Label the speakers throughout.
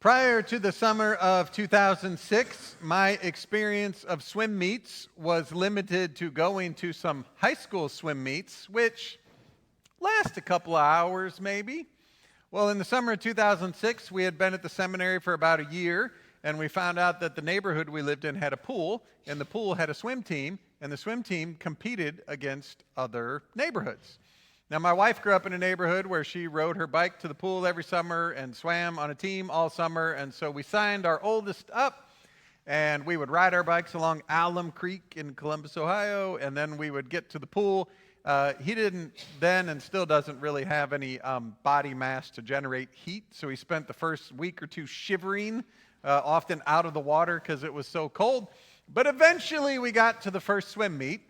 Speaker 1: Prior to the summer of 2006, my experience of swim meets was limited to going to some high school swim meets, which last a couple of hours maybe. Well, in the summer of 2006, we had been at the seminary for about a year, and we found out that the neighborhood we lived in had a pool, and the pool had a swim team, and the swim team competed against other neighborhoods. Now, my wife grew up in a neighborhood where she rode her bike to the pool every summer and swam on a team all summer, and so we signed our oldest up, and we would ride our bikes along Alum Creek in Columbus, Ohio, and then we would get to the pool. He didn't then and still doesn't really have any body mass to generate heat, so he spent the first week or two shivering, often out of the water because it was so cold. But eventually we got to the first swim meet,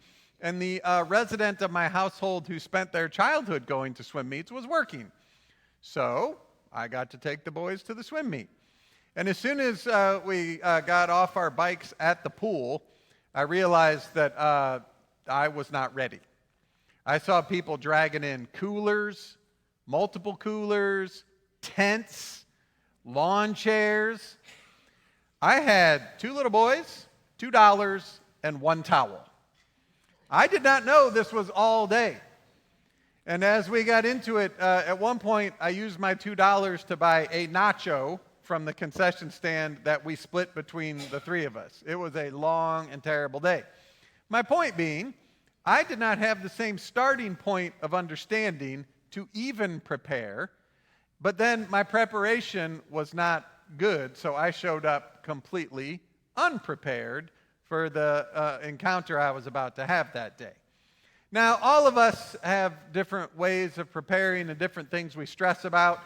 Speaker 1: and the resident of my household who spent their childhood going to swim meets was working. So I got to take the boys to the swim meet. And as soon as we got off our bikes at the pool, I realized that I was not ready. I saw people dragging in coolers, multiple coolers, tents, lawn chairs. I had two little boys, $2, and one towel. I did not know this was all day. And as we got into it, at one point, I used my $2 to buy a nacho from the concession stand that we split between the three of us. It was a long and terrible day. My point being, I did not have the same starting point of understanding to even prepare, but then my preparation was not good, so I showed up completely unprepared for the encounter I was about to have that day. Now, all of us have different ways of preparing and different things we stress about.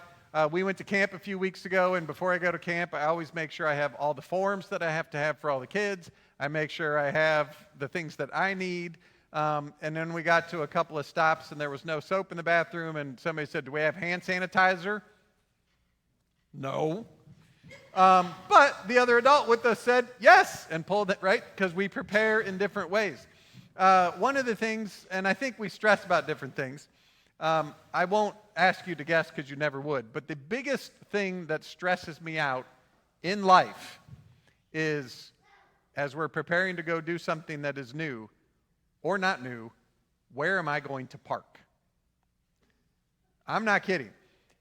Speaker 1: We went to camp a few weeks ago, and before I go to camp, I always make sure I have all the forms that I have to have for all the kids. I make sure I have the things that I need. And then we got to a couple of stops, and there was no soap in the bathroom, and somebody said, "Do we have hand sanitizer?" No. But the other adult with us said yes and pulled it, right? Because we prepare in different ways. One of the things, and I think we stress about different things, I won't ask you to guess because you never would, but the biggest thing that stresses me out in life is as we're preparing to go do something that is new or not new, where am I going to park? I'm not kidding.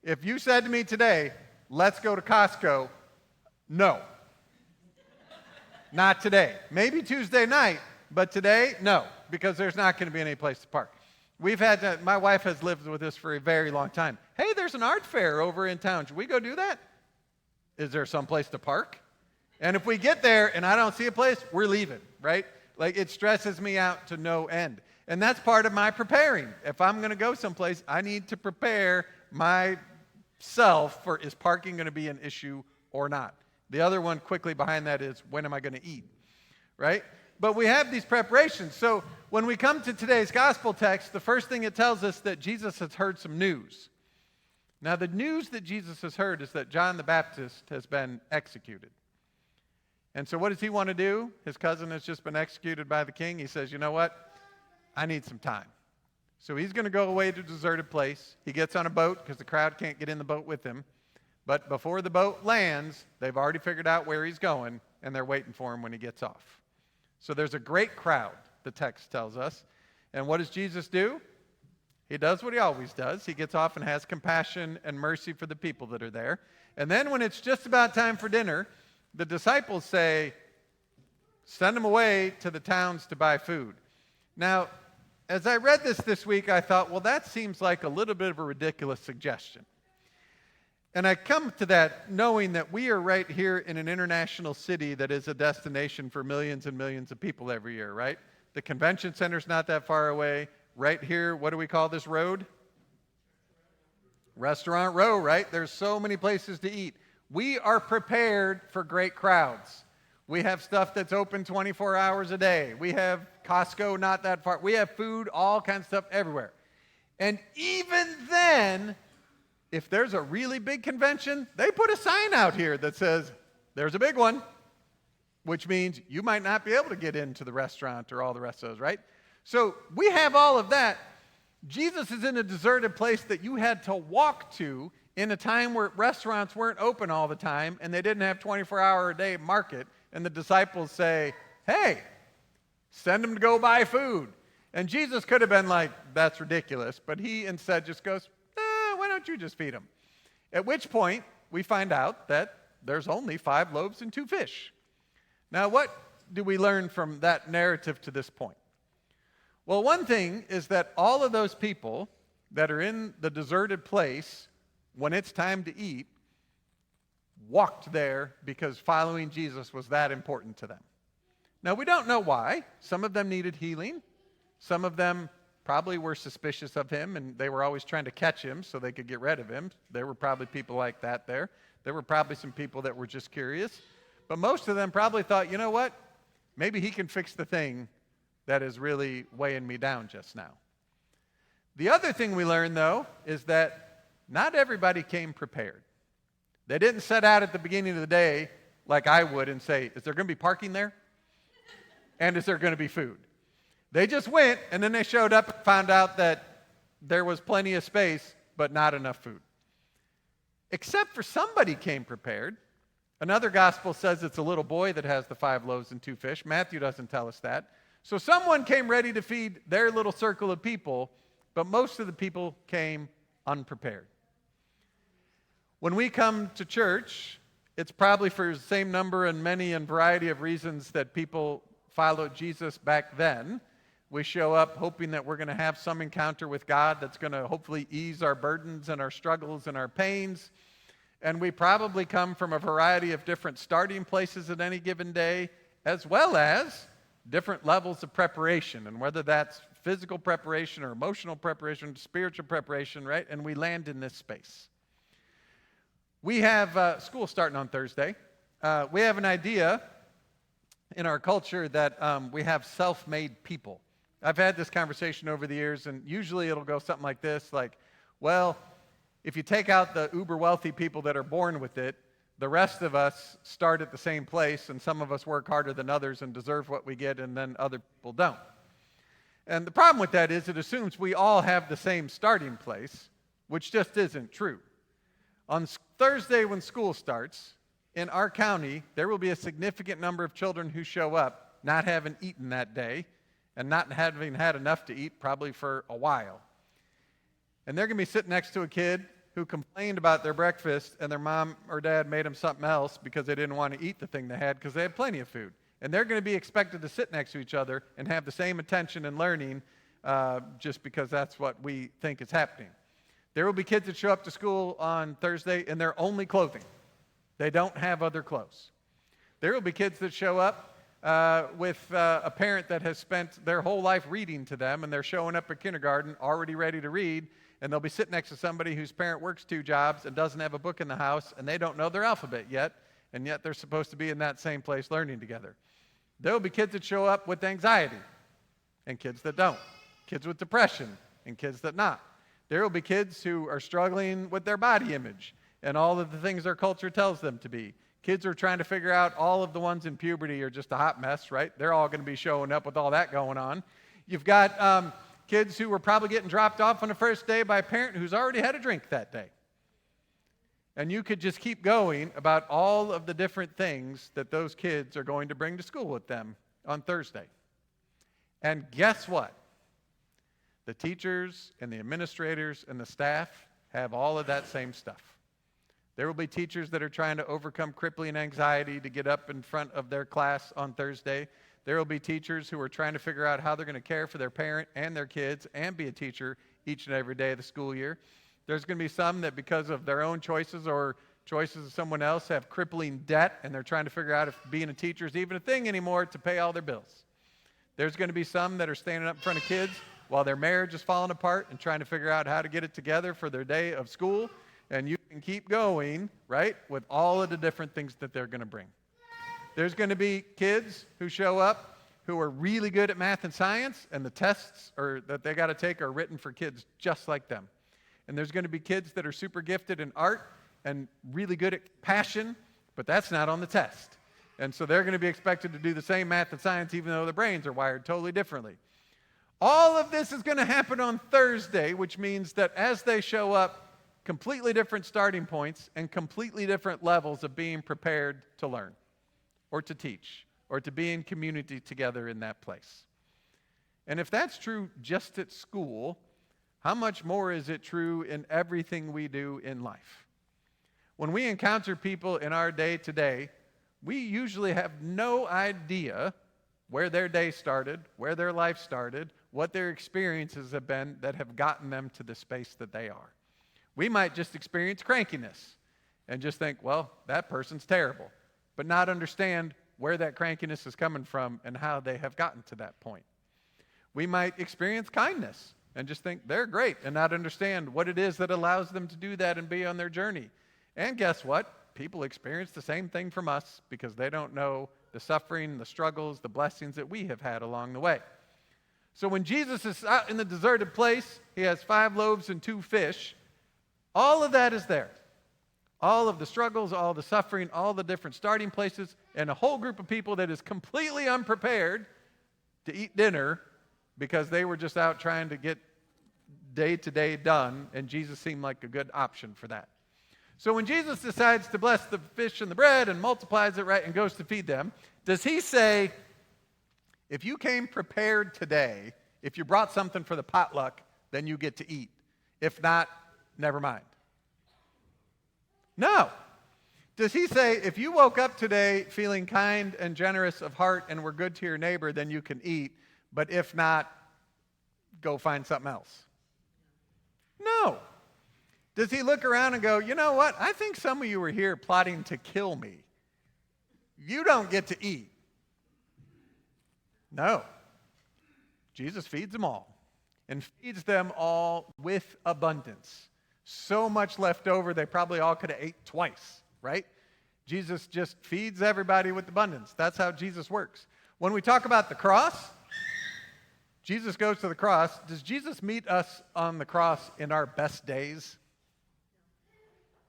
Speaker 1: If you said to me today, let's go to Costco, no. Not today. Maybe Tuesday night, but today, no, because there's not going to be any place to park. My wife has lived with us for a very long time. Hey, there's an art fair over in town. Should we go do that? Is there some place to park? And if we get there and I don't see a place, we're leaving, right? Like, it stresses me out to no end. And that's part of my preparing. If I'm going to go someplace, I need to prepare myself for, is parking going to be an issue or not? The other one quickly behind that is, when am I going to eat, right? But we have these preparations. So when we come to today's gospel text, the first thing it tells us that Jesus has heard some news. Now, the news that Jesus has heard is that John the Baptist has been executed. And so what does he want to do? His cousin has just been executed by the king. He says, you know what? I need some time. So he's going to go away to a deserted place. He gets on a boat because the crowd can't get in the boat with him. But before the boat lands, they've already figured out where he's going, and they're waiting for him when he gets off. So there's a great crowd, the text tells us. And what does Jesus do? He does what he always does. He gets off and has compassion and mercy for the people that are there. And then when it's just about time for dinner, the disciples say, send them away to the towns to buy food. Now, as I read this week, I thought, well, that seems like a little bit of a ridiculous suggestion. And I come to that knowing that we are right here in an international city that is a destination for millions and millions of people every year, right? The convention center's not that far away. Right here, what do we call this road? Restaurant Row, right? There's so many places to eat. We are prepared for great crowds. We have stuff that's open 24 hours a day. We have Costco not that far. We have food, all kinds of stuff everywhere. And even then, if there's a really big convention, they put a sign out here that says, there's a big one, which means you might not be able to get into the restaurant or all the rest of those, right? So we have all of that. Jesus is in a deserted place that you had to walk to in a time where restaurants weren't open all the time and they didn't have 24-hour-a-day market, and the disciples say, hey, send them to go buy food. And Jesus could have been like, that's ridiculous, but he instead just goes, why don't you just feed them? At which point, we find out that there's only 5 loaves and 2 fish. Now, what do we learn from that narrative to this point? Well, one thing is that all of those people that are in the deserted place when it's time to eat walked there because following Jesus was that important to them. Now, we don't know why. Some of them needed healing. Some of them probably were suspicious of him, and they were always trying to catch him so they could get rid of him. There were probably people like that there. There were probably some people that were just curious. But most of them probably thought, you know what? Maybe he can fix the thing that is really weighing me down just now. The other thing we learned, though, is that not everybody came prepared. They didn't set out at the beginning of the day like I would and say, is there going to be parking there? And is there going to be food? They just went, and then they showed up and found out that there was plenty of space, but not enough food. Except for somebody came prepared. Another gospel says it's a little boy that has the 5 loaves and 2 fish. Matthew doesn't tell us that. So someone came ready to feed their little circle of people, but most of the people came unprepared. When we come to church, it's probably for the same number and many and variety of reasons that people followed Jesus back then. We show up hoping that we're going to have some encounter with God that's going to hopefully ease our burdens and our struggles and our pains. And we probably come from a variety of different starting places at any given day, as well as different levels of preparation, and whether that's physical preparation or emotional preparation, spiritual preparation, right? And we land in this space. We have school starting on Thursday. We have an idea in our culture that we have self-made people. I've had this conversation over the years, and usually it'll go something like this, like, well, if you take out the uber wealthy people that are born with it, the rest of us start at the same place, and some of us work harder than others and deserve what we get, and then other people don't. And the problem with that is it assumes we all have the same starting place, which just isn't true. On Thursday when school starts, in our county, there will be a significant number of children who show up not having eaten that day and not having had enough to eat probably for a while. And they're going to be sitting next to a kid who complained about their breakfast and their mom or dad made them something else because they didn't want to eat the thing they had because they had plenty of food. And they're going to be expected to sit next to each other and have the same attention and learning just because that's what we think is happening. There will be kids that show up to school on Thursday in their only clothing. They don't have other clothes. There will be kids that show up with a parent that has spent their whole life reading to them, and they're showing up at kindergarten already ready to read, and they'll be sitting next to somebody whose parent works 2 jobs and doesn't have a book in the house, and they don't know their alphabet yet, and yet they're supposed to be in that same place learning together. There will be kids that show up with anxiety, and kids that don't. Kids with depression, and kids that not. There will be kids who are struggling with their body image and all of the things their culture tells them to be. Kids are trying to figure out all of the ones in puberty are just a hot mess, right? They're all going to be showing up with all that going on. You've got kids who were probably getting dropped off on the first day by a parent who's already had a drink that day. And you could just keep going about all of the different things that those kids are going to bring to school with them on Thursday. And guess what? The teachers and the administrators and the staff have all of that same stuff. There will be teachers that are trying to overcome crippling anxiety to get up in front of their class on Thursday. There will be teachers who are trying to figure out how they're going to care for their parent and their kids and be a teacher each and every day of the school year. There's going to be some that because of their own choices or choices of someone else have crippling debt, and they're trying to figure out if being a teacher is even a thing anymore to pay all their bills. There's going to be some that are standing up in front of kids while their marriage is falling apart and trying to figure out how to get it together for their day of school. And you can keep going, right, with all of the different things that they're going to bring. There's going to be kids who show up who are really good at math and science, and the tests that they got to take are written for kids just like them. And there's going to be kids that are super gifted in art and really good at passion, but that's not on the test. And so they're going to be expected to do the same math and science even though their brains are wired totally differently. All of this is going to happen on Thursday, which means that as they show up, completely different starting points and completely different levels of being prepared to learn or to teach or to be in community together in that place. And if that's true just at school, how much more is it true in everything we do in life? When we encounter people in our day-to-day, we usually have no idea where their day started, where their life started, what their experiences have been that have gotten them to the space that they are. We might just experience crankiness and just think, well, that person's terrible, but not understand where that crankiness is coming from and how they have gotten to that point. We might experience kindness and just think they're great and not understand what it is that allows them to do that and be on their journey. And guess what? People experience the same thing from us because they don't know the suffering, the struggles, the blessings that we have had along the way. So when Jesus is out in the deserted place, he has 5 loaves and 2 fish. All of that is there. All of the struggles, all the suffering, all the different starting places, and a whole group of people that is completely unprepared to eat dinner because they were just out trying to get day-to-day done, and Jesus seemed like a good option for that. So when Jesus decides to bless the fish and the bread and multiplies it, right, and goes to feed them, does he say, if you came prepared today, if you brought something for the potluck, then you get to eat. If not, never mind. No. Does he say, if you woke up today feeling kind and generous of heart and were good to your neighbor, then you can eat, but if not, go find something else? No. Does he look around and go, you know what? I think some of you are here plotting to kill me. You don't get to eat. No. Jesus feeds them all and feeds them all with abundance. So much left over, they probably all could have ate twice, right? Jesus just feeds everybody with abundance. That's how Jesus works. When we talk about the cross, Jesus goes to the cross. Does Jesus meet us on the cross in our best days?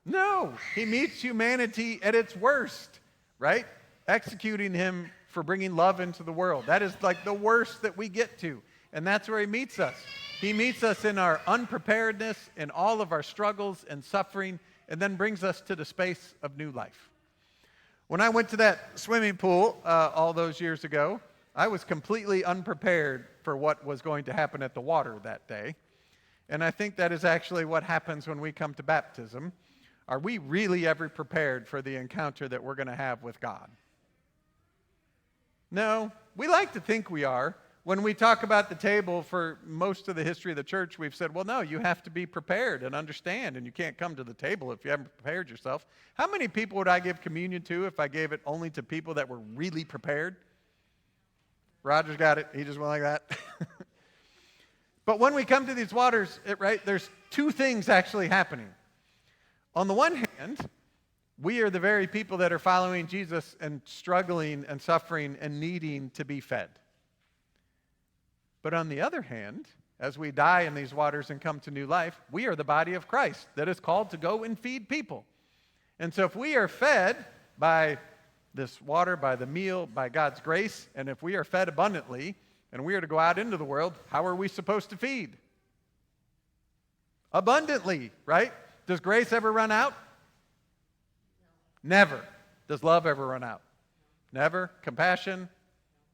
Speaker 1: No. He meets humanity at its worst, right? Executing him for bringing love into the world. That is like the worst that we get to. And that's where he meets us. He meets us in our unpreparedness, in all of our struggles and suffering, and then brings us to the space of new life. When I went to that swimming pool all those years ago, I was completely unprepared for what was going to happen at the water that day. And I think that is actually what happens when we come to baptism. Are we really ever prepared for the encounter that we're going to have with God? No, we like to think we are. When we talk about the table for most of the history of the church, we've said, well, no, you have to be prepared and understand, and you can't come to the table if you haven't prepared yourself. How many people would I give communion to if I gave it only to people that were really prepared? Roger's got it. He just went like that. But when we come to these waters, right, there's 2 things actually happening. On the one hand, we are the very people that are following Jesus and struggling and suffering and needing to be fed. But on the other hand, as we die in these waters and come to new life, we are the body of Christ that is called to go and feed people. And so if we are fed by this water, by the meal, by God's grace, and if we are fed abundantly and we are to go out into the world, how are we supposed to feed? Abundantly, right? Does grace ever run out? Never. Does love ever run out? Never. Compassion,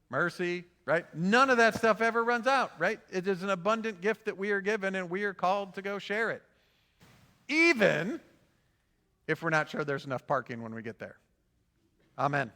Speaker 1: mercy, right? None of that stuff ever runs out, right? It is an abundant gift that we are given, and we are called to go share it. Even if we're not sure there's enough parking when we get there. Amen.